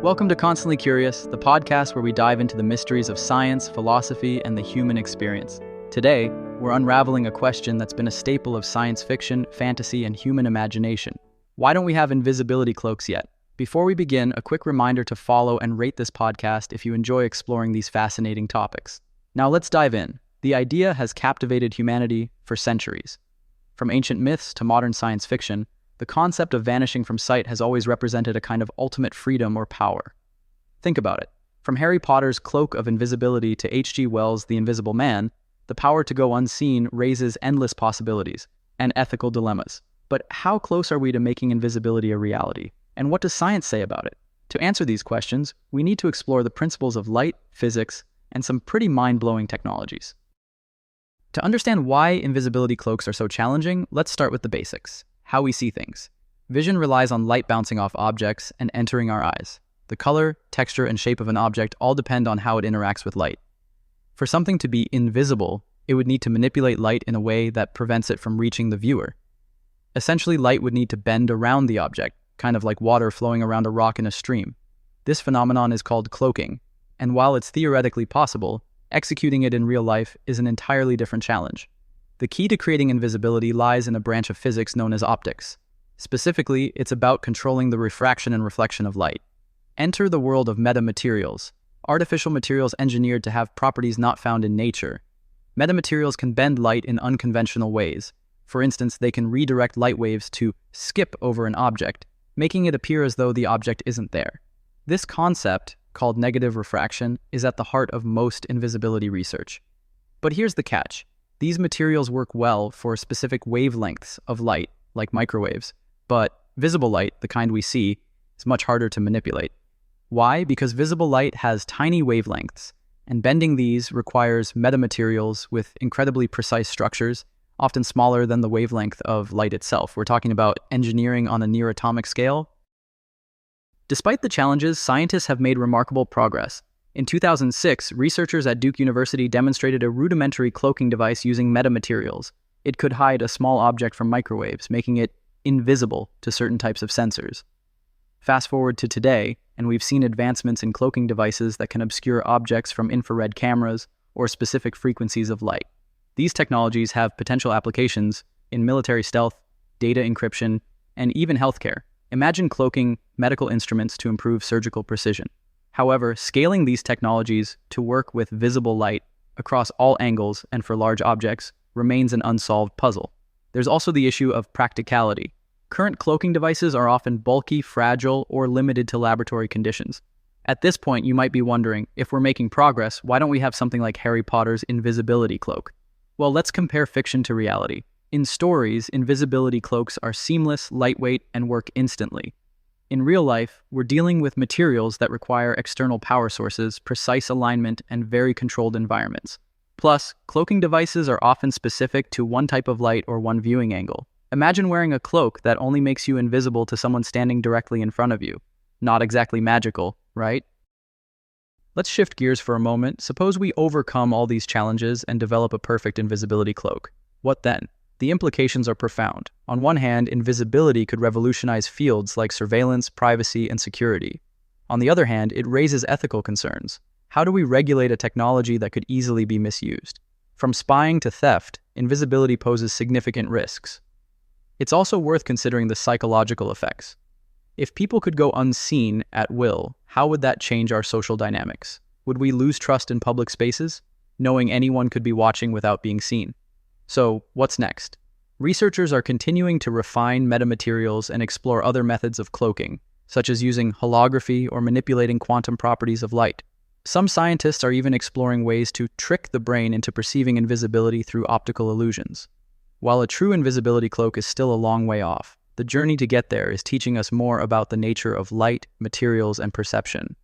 Welcome to Constantly Curious, the podcast where we dive into the mysteries of science, philosophy, and the human experience. Today, we're unraveling a question that's been a staple of science fiction, fantasy, and human imagination. Why don't we have invisibility cloaks yet? Before we begin, a quick reminder to follow and rate this podcast if you enjoy exploring these fascinating topics. Now let's dive in. The idea has captivated humanity for centuries. From ancient myths to modern science fiction, the concept of vanishing from sight has always represented a kind of ultimate freedom or power. Think about it. From Harry Potter's Cloak of Invisibility to H.G. Wells' The Invisible Man, the power to go unseen raises endless possibilities and ethical dilemmas. But how close are we to making invisibility a reality? And what does science say about it? To answer these questions, we need to explore the principles of light, physics, and some pretty mind-blowing technologies. To understand why invisibility cloaks are so challenging, let's start with the basics. How we see things. Vision relies on light bouncing off objects and entering our eyes. The color, texture, and shape of an object all depend on how it interacts with light. For something to be invisible, it would need to manipulate light in a way that prevents it from reaching the viewer. Essentially, light would need to bend around the object, kind of like water flowing around a rock in a stream. This phenomenon is called cloaking, and while it's theoretically possible, executing it in real life is an entirely different challenge. The key to creating invisibility lies in a branch of physics known as optics. Specifically, it's about controlling the refraction and reflection of light. Enter the world of metamaterials, artificial materials engineered to have properties not found in nature. Metamaterials can bend light in unconventional ways. For instance, they can redirect light waves to skip over an object, making it appear as though the object isn't there. This concept, called negative refraction, is at the heart of most invisibility research. But here's the catch. These materials work well for specific wavelengths of light, like microwaves, but visible light, the kind we see, is much harder to manipulate. Why? Because visible light has tiny wavelengths, and bending these requires metamaterials with incredibly precise structures, often smaller than the wavelength of light itself. We're talking about engineering on a near-atomic scale. Despite the challenges, scientists have made remarkable progress. In 2006, researchers at Duke University demonstrated a rudimentary cloaking device using metamaterials. It could hide a small object from microwaves, making it invisible to certain types of sensors. Fast forward to today, and we've seen advancements in cloaking devices that can obscure objects from infrared cameras or specific frequencies of light. These technologies have potential applications in military stealth, data encryption, and even healthcare. Imagine cloaking medical instruments to improve surgical precision. However, scaling these technologies to work with visible light across all angles and for large objects remains an unsolved puzzle. There's also the issue of practicality. Current cloaking devices are often bulky, fragile, or limited to laboratory conditions. At this point, you might be wondering, if we're making progress, why don't we have something like Harry Potter's invisibility cloak? Well, let's compare fiction to reality. In stories, invisibility cloaks are seamless, lightweight, and work instantly. In real life, we're dealing with materials that require external power sources, precise alignment, and very controlled environments. Plus, cloaking devices are often specific to one type of light or one viewing angle. Imagine wearing a cloak that only makes you invisible to someone standing directly in front of you. Not exactly magical, right? Let's shift gears for a moment. Suppose we overcome all these challenges and develop a perfect invisibility cloak. What then? The implications are profound. On one hand, invisibility could revolutionize fields like surveillance, privacy, and security. On the other hand, it raises ethical concerns. How do we regulate a technology that could easily be misused? From spying to theft, invisibility poses significant risks. It's also worth considering the psychological effects. If people could go unseen at will, how would that change our social dynamics? Would we lose trust in public spaces, knowing anyone could be watching without being seen? So, what's next? Researchers are continuing to refine metamaterials and explore other methods of cloaking, such as using holography or manipulating quantum properties of light. Some scientists are even exploring ways to trick the brain into perceiving invisibility through optical illusions. While a true invisibility cloak is still a long way off, the journey to get there is teaching us more about the nature of light, materials, and perception.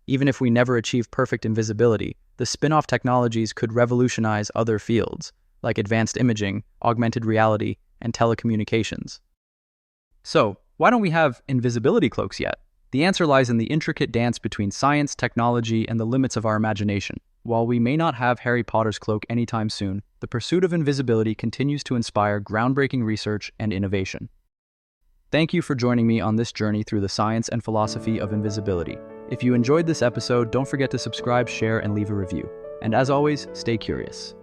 Even if we never achieve perfect invisibility, the spin-off technologies could revolutionize other fields, like advanced imaging, augmented reality, and telecommunications. So, why don't we have invisibility cloaks yet? The answer lies in the intricate dance between science, technology, and the limits of our imagination. While we may not have Harry Potter's cloak anytime soon, the pursuit of invisibility continues to inspire groundbreaking research and innovation. Thank you for joining me on this journey through the science and philosophy of invisibility. If you enjoyed this episode, don't forget to subscribe, share, and leave a review. And as always, stay curious.